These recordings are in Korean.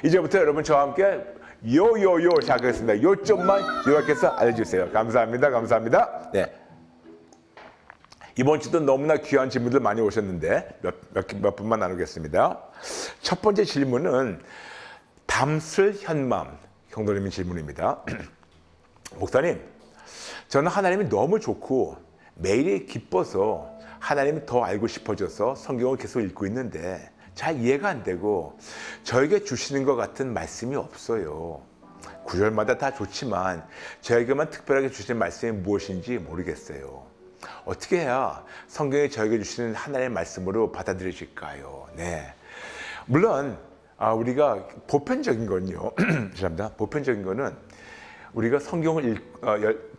이제부터 여러분 저와 함께 요요요 시작하겠습니다. 요점만 요약해서 알려주세요. 감사합니다. 감사합니다. 네. 이번 주도 너무나 귀한 질문들 많이 오셨는데 몇 분만 나누겠습니다. 첫 번째 질문은 담슬 현맘 형도님의 질문입니다. 목사님, 저는 하나님이 너무 좋고 매일이 기뻐서 하나님이 더 알고 싶어져서 성경을 계속 읽고 있는데 잘 이해가 안 되고 저에게 주시는 것 같은 말씀이 없어요. 구절마다 다 좋지만 저에게만 특별하게 주시는 말씀이 무엇인지 모르겠어요. 어떻게 해야 성경이 저에게 주시는 하나님의 말씀으로 받아들여질까요? 네, 물론 우리가 보편적인 건요. 죄송합니다. 보편적인 거는 우리가 성경을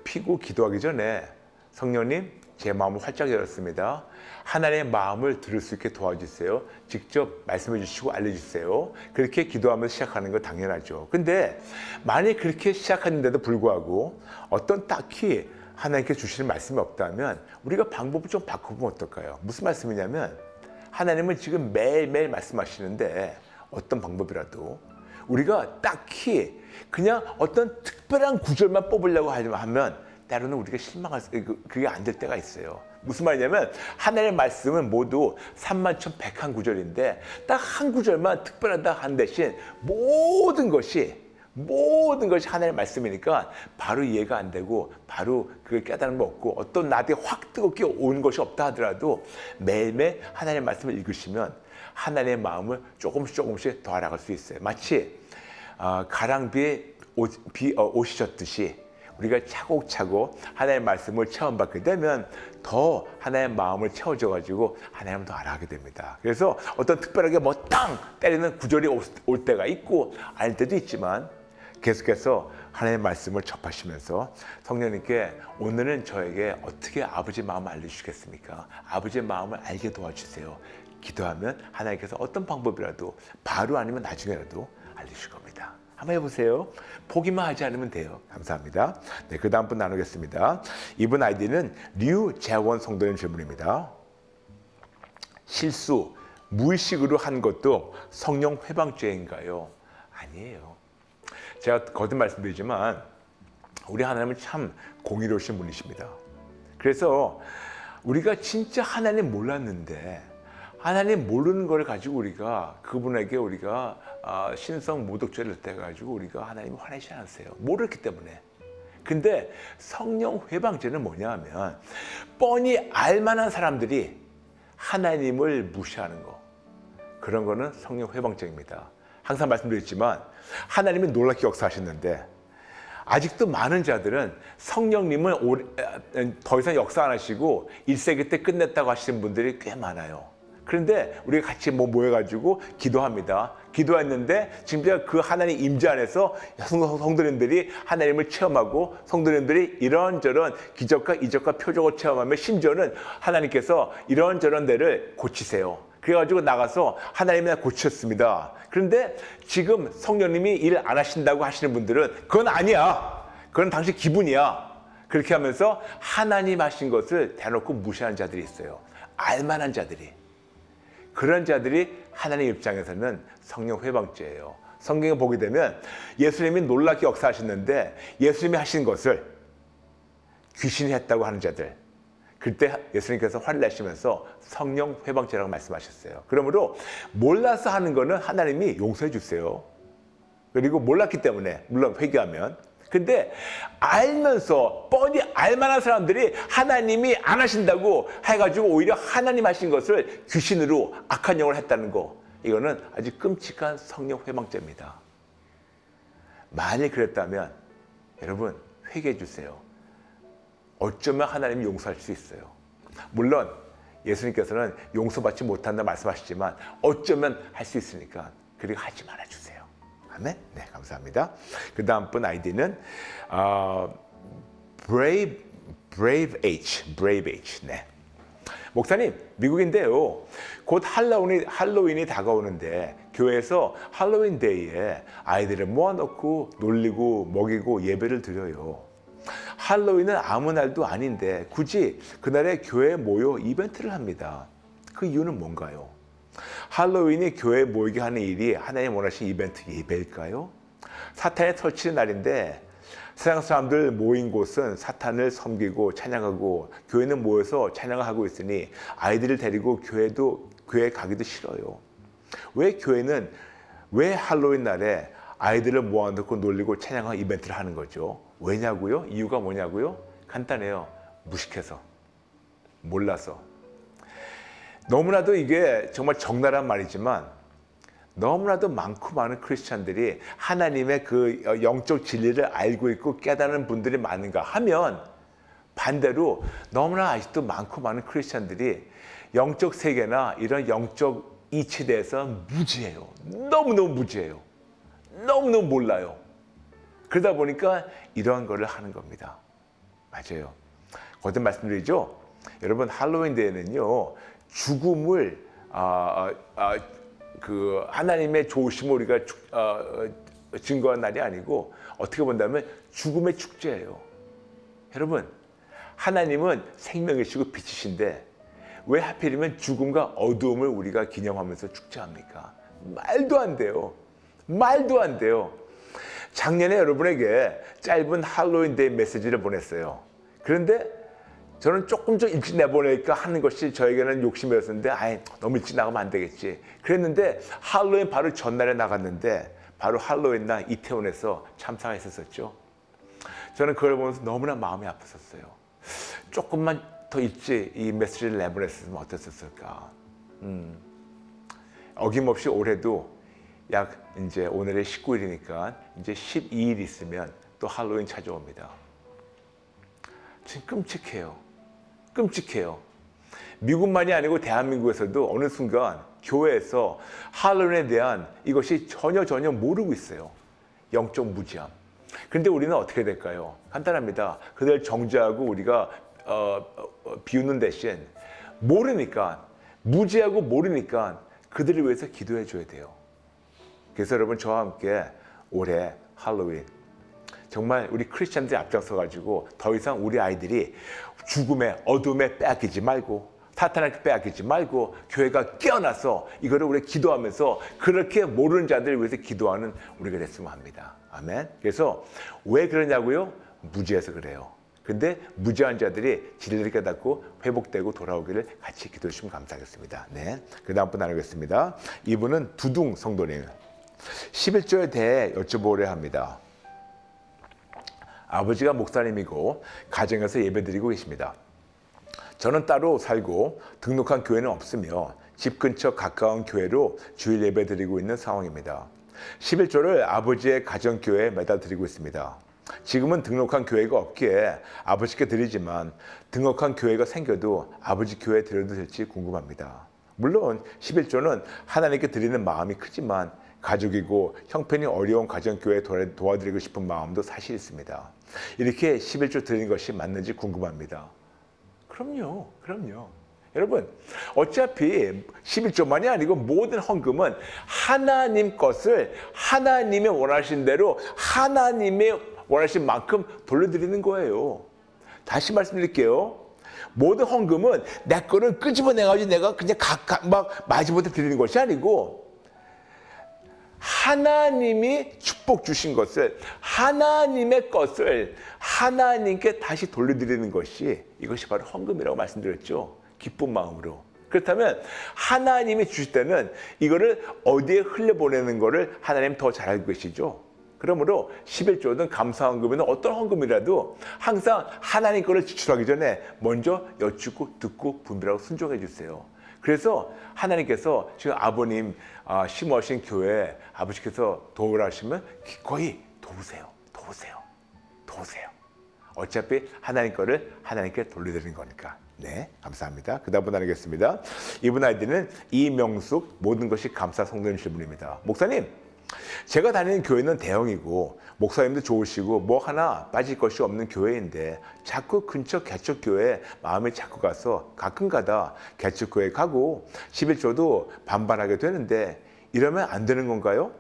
피고 기도하기 전에 성령님, 제 마음을 활짝 열었습니다. 하나님의 마음을 들을 수 있게 도와주세요. 직접 말씀해 주시고 알려주세요. 그렇게 기도하면서 시작하는 거 당연하죠. 근데 만약에 그렇게 시작하는데도 불구하고 어떤 딱히 하나님께 주시는 말씀이 없다면 우리가 방법을 좀 바꾸면 어떨까요? 무슨 말씀이냐면 하나님은 지금 매일매일 말씀하시는데 어떤 방법이라도 우리가 딱히 그냥 어떤 특별한 구절만 뽑으려고 하면 때로는 우리가 그게 안 될 때가 있어요. 무슨 말이냐면 하나님의 말씀은 모두 31,101구절인데 딱 한 구절만 특별하다 한 대신 모든 것이 하나님의 말씀이니까 바로 이해가 안 되고 바로 그걸 깨달음이 없고 어떤 나한테 확 뜨겁게 오는 것이 없다 하더라도 매일매일 하나님의 말씀을 읽으시면 하나님의 마음을 조금씩 더 알아갈 수 있어요. 마치 가랑비에 옷이 젖듯이 우리가 차곡차곡 하나님의 말씀을 체험받게 되면 더 하나님의 마음을 채워줘가지고 하나님을 더 알아가게 됩니다. 그래서 어떤 특별하게 땅 때리는 구절이 올 때가 있고 아닐 때도 있지만 계속해서 하나님의 말씀을 접하시면서 성령님께 오늘은 저에게 어떻게 아버지의 마음을 알려주시겠습니까? 아버지의 마음을 알게 도와주세요. 기도하면 하나님께서 어떤 방법이라도 바로 아니면 나중에라도 알려주실 겁니다. 한번 해보세요. 포기만 하지 않으면 돼요. 감사합니다. 네, 그 다음 분 나누겠습니다. 이분 아이디는 류재원 성도님 질문입니다. 실수, 무의식으로 한 것도 성령 회방죄인가요? 아니에요. 제가 거듭 말씀드리지만 우리 하나님은 참 공의로우신 분이십니다. 그래서 우리가 진짜 하나님 몰랐는데 하나님 모르는 걸 가지고 우리가 그분에게 신성 모독죄를 떼가지고 우리가 하나님 화내지 않으세요. 모르기 때문에. 근데 성령 회방죄는 뭐냐 하면 뻔히 알만한 사람들이 하나님을 무시하는 거. 그런 거는 성령 회방죄입니다. 항상 말씀드렸지만 하나님이 놀랍게 역사하셨는데 아직도 많은 자들은 성령님을 더 이상 역사 안 하시고 1세기 때 끝냈다고 하시는 분들이 꽤 많아요. 그런데 우리가 같이 모여가지고 기도합니다. 기도했는데 지금 그 하나님 임재 안에서 성도님들이 하나님을 체험하고 성도님들이 이런저런 기적과 이적과 표적을 체험하며 심지어는 하나님께서 이런저런 데를 고치세요. 그래가지고 나가서 하나님이 나 고쳤습니다. 그런데 지금 성령님이 일 안 하신다고 하시는 분들은 그건 아니야. 그건 당신 기분이야. 그렇게 하면서 하나님 하신 것을 대놓고 무시하는 자들이 있어요. 알만한 자들이. 그런 자들이 하나님 입장에서는 성령 회방죄예요. 성경에 보게 되면 예수님이 놀랍게 역사하셨는데 예수님이 하신 것을 귀신이 했다고 하는 자들, 그때 예수님께서 화를 내시면서 성령 회방죄라고 말씀하셨어요. 그러므로 몰라서 하는 거는 하나님이 용서해 주세요. 그리고 몰랐기 때문에 물론 회개하면. 근데 알면서 뻔히 알만한 사람들이 하나님이 안 하신다고 해가지고 오히려 하나님 하신 것을 귀신으로 악한 영을 했다는 거, 이거는 아주 끔찍한 성령 회방죄입니다. 만일 그랬다면 여러분 회개해 주세요. 어쩌면 하나님이 용서할 수 있어요. 물론 예수님께서는 용서받지 못한다 말씀하시지만 어쩌면 할 수 있으니까 그리고 하지 말아주세요. 아멘. 네, 감사합니다. 그 다음 분 아이디는 Brave H. 네. 목사님, 미국인데요. 곧 할로윈이 다가오는데 교회에서 할로윈 데이에 아이들을 모아놓고 놀리고 먹이고 예배를 드려요. 할로윈은 아무 날도 아닌데 굳이 그날에 교회에 모여 이벤트를 합니다. 그 이유는 뭔가요? 할로윈이 교회에 모이게 하는 일이 하나님 원하신 이벤트 예배일까요? 사탄의 설치는 날인데 세상 사람들 모인 곳은 사탄을 섬기고 찬양하고 교회는 모여서 찬양을 하고 있으니 아이들을 데리고 교회 가기도 싫어요. 왜 할로윈 날에 아이들을 모아놓고 놀리고 찬양하는 이벤트를 하는 거죠? 왜냐고요? 이유가 뭐냐고요? 간단해요. 무식해서, 몰라서. 너무나도 이게 정말 적나라한 말이지만 너무나도 많고 많은 크리스찬들이 하나님의 그 영적 진리를 알고 있고 깨닫는 분들이 많은가 하면 반대로 너무나 아직도 많고 많은 크리스찬들이 영적 세계나 이런 영적 이치에 대해서 무지해요. 너무너무 무지해요. 너무너무 몰라요. 그러다 보니까 이러한 거를 하는 겁니다. 맞아요. 거듭 말씀드리죠. 여러분 할로윈 데이는요. 죽음을 그 하나님의 좋으심을 우리가 증거한 날이 아니고 어떻게 본다면 죽음의 축제예요. 여러분 하나님은 생명이시고 빛이신데 왜 하필이면 죽음과 어두움을 우리가 기념하면서 축제합니까? 말도 안 돼요. 말도 안 돼요. 작년에 여러분에게 짧은 할로윈 데이 메시지를 보냈어요. 그런데 저는 조금 좀 일찍 내보낼까 하는 것이 저에게는 욕심이었는데 너무 일찍 나가면 안 되겠지. 그랬는데 할로윈 바로 전날에 나갔는데 바로 할로윈 날 이태원에서 참사가 있었었죠. 저는 그걸 보면서 너무나 마음이 아팠었어요. 조금만 더 일찍 이 메시지를 내보냈으면 어땠었을까. 어김없이 올해도 약 이제 오늘의 19일이니까 이제 12일 있으면 또 할로윈 찾아옵니다. 지금 끔찍해요. 미국만이 아니고 대한민국에서도 어느 순간 교회에서 할로윈에 대한 이것이 전혀 모르고 있어요. 영적 무지함. 그런데 우리는 어떻게 될까요? 간단합니다. 그들 정죄하고 우리가 비웃는 대신 모르니까, 무지하고 모르니까 그들을 위해서 기도해 줘야 돼요. 그래서 여러분 저와 함께 올해 할로윈 정말 우리 크리스찬들이 앞장서 가지고 더 이상 우리 아이들이 죽음에 어둠에 빼앗기지 말고 사탄에게 빼앗기지 말고 교회가 깨어나서 이거를 우리 기도하면서 그렇게 모르는 자들을 위해서 기도하는 우리가 됐으면 합니다. 아멘. 그래서 왜 그러냐고요? 무지해서 그래요. 근데 무지한 자들이 진리를 깨닫고 회복되고 돌아오기를 같이 기도해 주시면 감사하겠습니다. 네. 그 다음 분 나누겠습니다. 이분은 두둥 성도님. 11조에 대해 여쭤보려 합니다. 아버지가 목사님이고 가정에서 예배드리고 계십니다. 저는 따로 살고 등록한 교회는 없으며 집 근처 가까운 교회로 주일 예배드리고 있는 상황입니다. 11조를 아버지의 가정교회에 매달 드리고 있습니다. 지금은 등록한 교회가 없기에 아버지께 드리지만 등록한 교회가 생겨도 아버지 교회에 드려도 될지 궁금합니다. 물론 11조는 하나님께 드리는 마음이 크지만 가족이고 형편이 어려운 가정교회에 도와드리고 싶은 마음도 사실 있습니다. 이렇게 11조 드리는 것이 맞는지 궁금합니다. 그럼요. 여러분 어차피 11조만이 아니고 모든 헌금은 하나님 것을 하나님의 원하신 대로 하나님의 원하신 만큼 돌려드리는 거예요. 다시 말씀드릴게요. 모든 헌금은 내 거를 끄집어내가지고 내가 그냥 막 마지못해 드리는 것이 아니고 하나님이 축복 주신 것을 하나님의 것을 하나님께 다시 돌려드리는 것이 이것이 바로 헌금이라고 말씀드렸죠. 기쁜 마음으로. 그렇다면 하나님이 주실 때는 이거를 어디에 흘려보내는 거를 하나님 더 잘 알고 계시죠. 그러므로 11조든 감사헌금이든 어떤 헌금이라도 항상 하나님 거를 지출하기 전에 먼저 여쭙고 듣고 분별하고 순종해 주세요. 그래서 하나님께서 지금 아버님 심으신 교회 아버지께서 도우라 하시면 기꺼이 도우세요. 어차피 하나님 거를 하나님께 돌려드리는 거니까. 네, 감사합니다. 그 다음 분 나누겠습니다. 이분 아이디는 이명숙 모든 것이 감사 성도님 질문입니다. 목사님, 제가 다니는 교회는 대형이고 목사님도 좋으시고 뭐 하나 빠질 것이 없는 교회인데 자꾸 근처 개척교회에 마음이 자꾸 가서 가끔가다 개척교회 가고 11조도 반반하게 되는데 이러면 안 되는 건가요?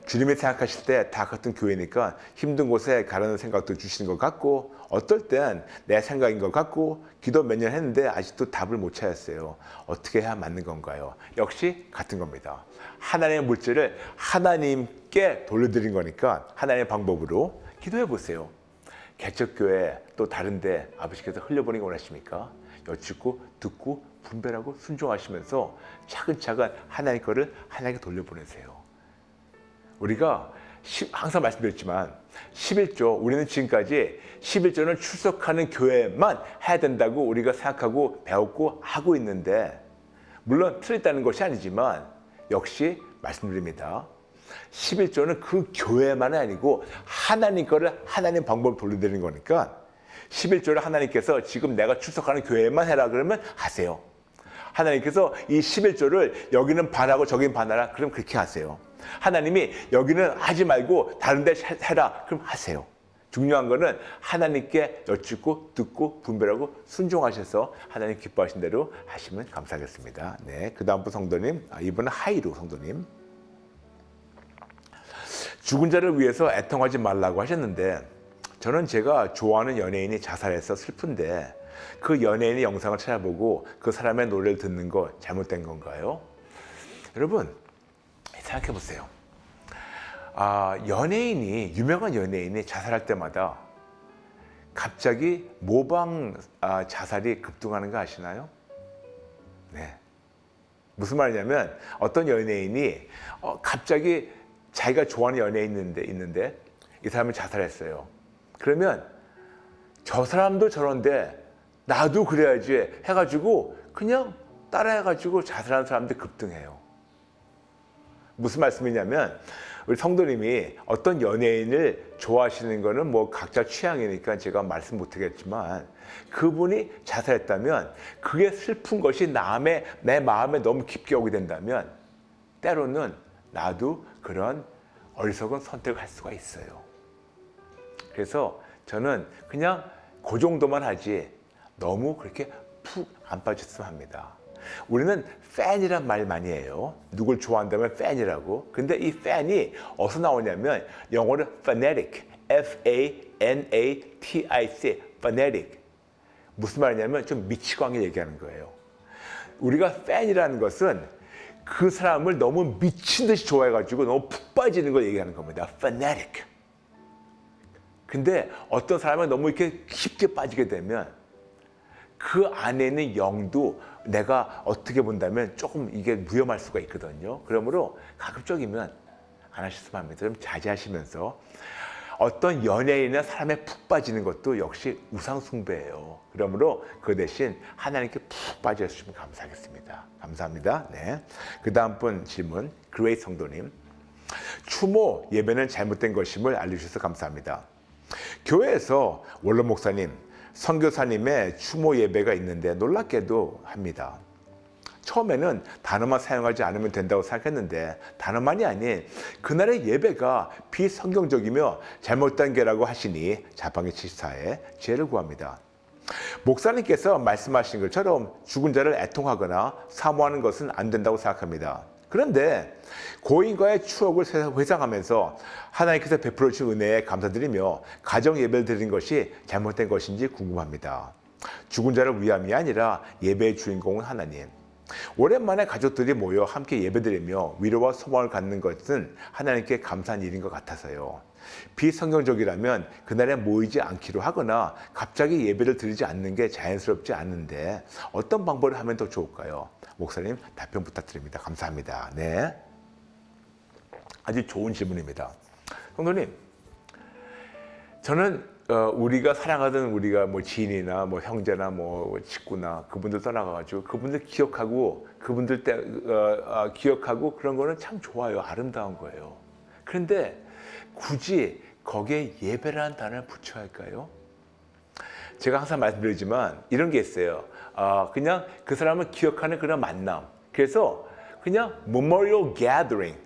주님이 생각하실 때 다 같은 교회니까 힘든 곳에 가라는 생각도 주시는 것 같고, 어떨 땐 내 생각인 것 같고, 기도 몇 년 했는데 아직도 답을 못 찾았어요. 어떻게 해야 맞는 건가요? 역시 같은 겁니다. 하나님의 물질을 하나님께 돌려드린 거니까 하나님의 방법으로 기도해 보세요. 개척교회 또 다른데 아버지께서 흘려보내기 원하십니까? 여쭙고 듣고 분별하고 순종하시면서 차근차근 하나님 거를 하나님께 돌려보내세요. 우리가 항상 말씀드렸지만 11조, 우리는 지금까지 11조는 출석하는 교회만 해야 된다고 우리가 생각하고 배웠고 하고 있는데, 물론 틀렸다는 것이 아니지만 역시 말씀드립니다. 11조는 그 교회만이 아니고 하나님 거를 하나님 방법을 돌려드리는 거니까 11조를 하나님께서 지금 내가 출석하는 교회만 해라 그러면 하세요. 하나님께서 이 11조를 여기는 반하고 저기는 반하라 그럼 그렇게 하세요. 하나님이 여기는 하지 말고 다른 데 해라 그럼 하세요. 중요한 거는 하나님께 여쭙고 듣고 분별하고 순종하셔서 하나님 기뻐하신 대로 하시면 감사하겠습니다. 네, 그 다음 분 성도님, 이분은 하이루 성도님. 죽은 자를 위해서 애통하지 말라고 하셨는데, 저는 제가 좋아하는 연예인이 자살해서 슬픈데 그 연예인의 영상을 찾아보고 그 사람의 노래를 듣는 거 잘못된 건가요? 여러분 생각해 보세요. 유명한 연예인이 자살할 때마다 갑자기 모방 자살이 급등하는 거 아시나요? 네. 무슨 말이냐면 어떤 연예인이 갑자기 자기가 좋아하는 연예인 있는데 이 사람이 자살했어요. 그러면 저 사람도 저런데 나도 그래야지 해가지고 그냥 따라해가지고 자살하는 사람들 급등해요. 무슨 말씀이냐면 우리 성도님이 어떤 연예인을 좋아하시는 거는 뭐 각자 취향이니까 제가 말씀 못하겠지만, 그분이 자살했다면 그게 슬픈 것이 내 마음에 너무 깊게 오게 된다면 때로는 나도 그런 어리석은 선택을 할 수가 있어요. 그래서 저는 그냥 그 정도만 하지 너무 그렇게 푹 안 빠졌으면 합니다. 우리는 팬이란 말 많이 해요. 누굴 좋아한다면 팬이라고. 근데 이 팬이 어디서 나오냐면 영어로 fanatic, F-A-N-A-T-I-C, fanatic. 무슨 말이냐면 좀 미치광이 얘기하는 거예요. 우리가 팬이라는 것은 그 사람을 너무 미친 듯이 좋아해가지고 너무 푹 빠지는 걸 얘기하는 겁니다. fanatic. 근데 어떤 사람은 너무 이렇게 쉽게 빠지게 되면 그 안에 있는 영도 내가 어떻게 본다면 조금 이게 위험할 수가 있거든요. 그러므로 가급적이면 안 하셨으면 합니다. 좀 자제하시면서 어떤 연예인이나 사람에 푹 빠지는 것도 역시 우상숭배예요. 그러므로 그 대신 하나님께 푹 빠져주시면 감사하겠습니다. 감사합니다. 네. 그 다음 분 질문, 그레이스 성도님. 추모 예배는 잘못된 것임을 알려주셔서 감사합니다. 교회에서 원로 목사님, 선교사님의 추모 예배가 있는데 놀랍게도 합니다. 처음에는 단어만 사용하지 않으면 된다고 생각했는데 단어만이 아닌 그날의 예배가 비성경적이며 잘못된 게라고 하시니 자방기 74에 지혜를 구합니다. 목사님께서 말씀하신 것처럼 죽은 자를 애통하거나 사모하는 것은 안 된다고 생각합니다. 그런데 고인과의 추억을 회상하면서 하나님께서 베풀어 주신 은혜에 감사드리며 가정 예배를 드리는 것이 잘못된 것인지 궁금합니다. 죽은 자를 위함이 아니라 예배의 주인공은 하나님. 오랜만에 가족들이 모여 함께 예배드리며 위로와 소망을 갖는 것은 하나님께 감사한 일인 것 같아서요. 비성경적이라면 그날에 모이지 않기로 하거나 갑자기 예배를 드리지 않는 게 자연스럽지 않은데 어떤 방법을 하면 더 좋을까요? 목사님 답변 부탁드립니다. 감사합니다. 네, 아주 좋은 질문입니다. 성도님, 저는 우리가 사랑하던 우리가 뭐 지인이나 뭐 형제나 뭐 직구나 그분들 떠나가가지고 그분들 기억하고 그분들 때 기억하고 그런 거는 참 좋아요. 아름다운 거예요. 그런데 굳이 거기에 예배라는 단어를 붙여야 할까요? 제가 항상 말씀드리지만 이런 게 있어요. 그냥 그 사람을 기억하는 그런 만남. 그래서 그냥 memorial gathering.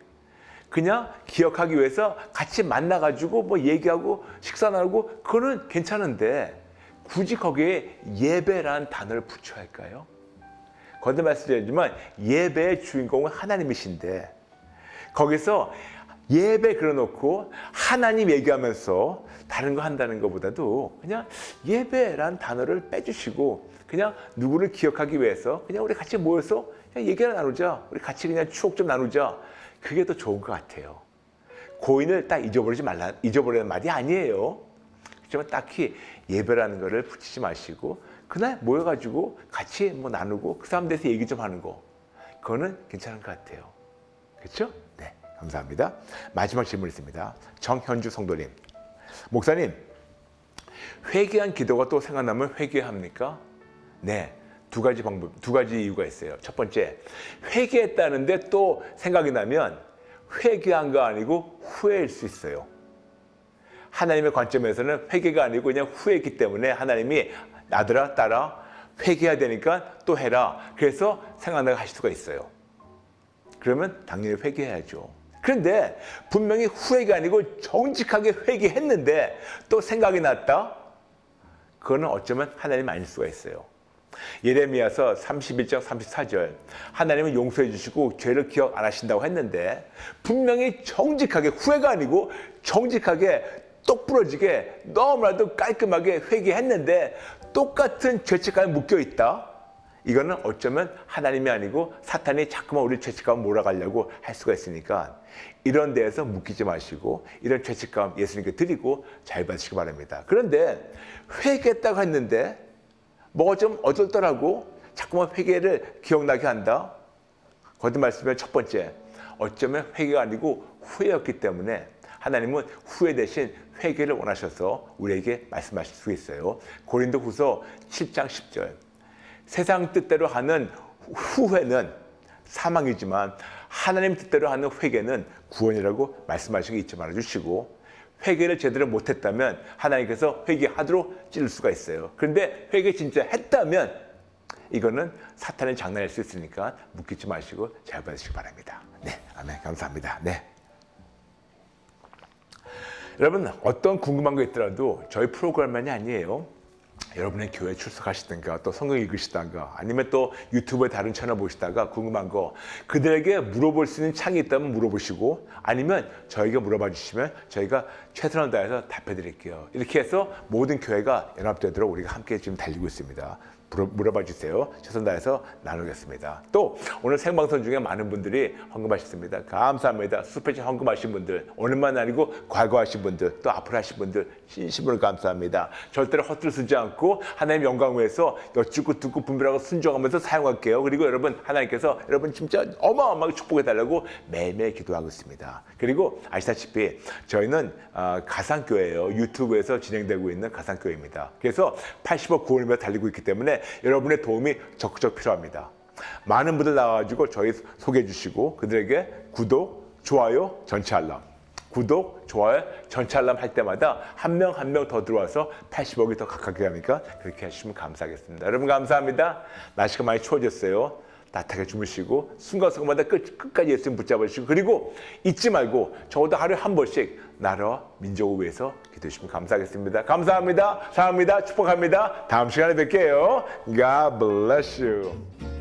그냥 기억하기 위해서 같이 만나가지고 뭐 얘기하고 식사 나누고 그거는 괜찮은데 굳이 거기에 예배라는 단어를 붙여야 할까요? 거듭 말씀드리지만 예배의 주인공은 하나님이신데 거기서 예배 그려놓고 하나님 얘기하면서 다른 거 한다는 것보다도 그냥 예배란 단어를 빼주시고 그냥 누구를 기억하기 위해서 그냥 우리 같이 모여서 그냥 얘기를 나누자. 우리 같이 그냥 추억 좀 나누자. 그게 더 좋은 것 같아요. 고인을 딱 잊어버리는 말이 아니에요. 그렇지만 딱히 예배라는 거를 붙이지 마시고 그날 모여가지고 같이 뭐 나누고 그 사람 대해서 얘기 좀 하는 거. 그거는 괜찮은 것 같아요. 그렇죠? 네, 감사합니다. 마지막 질문 있습니다. 정현주 성도님. 목사님, 회개한 기도가 또 생각나면 회개합니까? 네, 두 가지 이유가 있어요. 첫 번째, 회개했다는데 또 생각이 나면 회개한 거 아니고 후회일 수 있어요. 하나님의 관점에서는 회개가 아니고 그냥 후회했기 때문에 하나님이 아들아, 딸아, 회개해야 되니까 또 해라. 그래서 생각나게 하실 수가 있어요. 그러면 당연히 회개해야죠. 그런데 분명히 후회가 아니고 정직하게 회개했는데 또 생각이 났다? 그거는 어쩌면 하나님 아닐 수가 있어요. 예레미야서 31장 34절 하나님은 용서해 주시고 죄를 기억 안 하신다고 했는데 분명히 정직하게 후회가 아니고 정직하게 똑부러지게 너무나도 깔끔하게 회개했는데 똑같은 죄책감에 묶여있다. 이거는 어쩌면 하나님이 아니고 사탄이 자꾸만 우리 죄책감을 몰아가려고 할 수가 있으니까 이런 데에서 묶이지 마시고 이런 죄책감 예수님께 드리고 잘 받으시기 바랍니다. 그런데 회개했다고 했는데 뭐가 좀 어쩔더라고 자꾸만 회개를 기억나게 한다. 거듭 말씀의 첫 번째, 어쩌면 회개가 아니고 후회였기 때문에 하나님은 후회 대신 회개를 원하셔서 우리에게 말씀하실 수 있어요. 고린도후서 7장 10절 세상 뜻대로 하는 후회는 사망이지만 하나님 뜻대로 하는 회개는 구원이라고 말씀하시기 잊지 말아주시고 회개를 제대로 못했다면 하나님께서 회개하도록 찌를 수가 있어요. 그런데 회개 진짜 했다면 이거는 사탄의 장난일 수 있으니까 묶이지 마시고 잘 받으시기 바랍니다. 네, 아멘. 감사합니다. 네. 여러분 어떤 궁금한 거 있더라도 저희 프로그램만이 아니에요. 여러분의 교회 출석하시든가 또 성경 읽으시다가 아니면 또 유튜브에 다른 채널 보시다가 궁금한 거 그들에게 물어볼 수 있는 창이 있다면 물어보시고 아니면 저에게 물어봐 주시면 저희가 최선을 다해서 답해 드릴게요. 이렇게 해서 모든 교회가 연합되도록 우리가 함께 지금 달리고 있습니다. 물어봐 주세요. 최선 다해서 나누겠습니다. 또 오늘 생방송 중에 많은 분들이 헌금하셨습니다. 감사합니다. 스페셜 헌금하신 분들, 오늘만 아니고 과거 하신 분들, 또 앞으로 하신 분들 진심으로 감사합니다. 절대로 헛들 쓰지 않고 하나님 영광을 위해서 여쭙고 듣고 분별하고 순종하면서 사용할게요. 그리고 여러분 하나님께서 여러분 진짜 어마어마하게 축복해 달라고 매일매일 기도하고 있습니다. 그리고 아시다시피 저희는 가상교회예요. 유튜브에서 진행되고 있는 가상교회입니다. 그래서 80억 구원이며 달리고 있기 때문에 여러분의 도움이 적극적 필요합니다. 많은 분들 나와가지고 저희 소개해 주시고 그들에게 구독, 좋아요, 전체 알람 구독, 좋아요, 전체 알람 할 때마다 한 명 한 명 더 들어와서 80억이 더 가깝게 하니까 그렇게 하시면 감사하겠습니다. 여러분 감사합니다. 날씨가 많이 추워졌어요. 따뜻하게 주무시고 순간순간마다 끝까지 예수님 붙잡으시고 그리고 잊지 말고 적어도 하루에 한 번씩 나라와 민족을 위해서 기도해 주시면 감사하겠습니다. 감사합니다. 사랑합니다. 축복합니다. 다음 시간에 뵐게요. God bless you.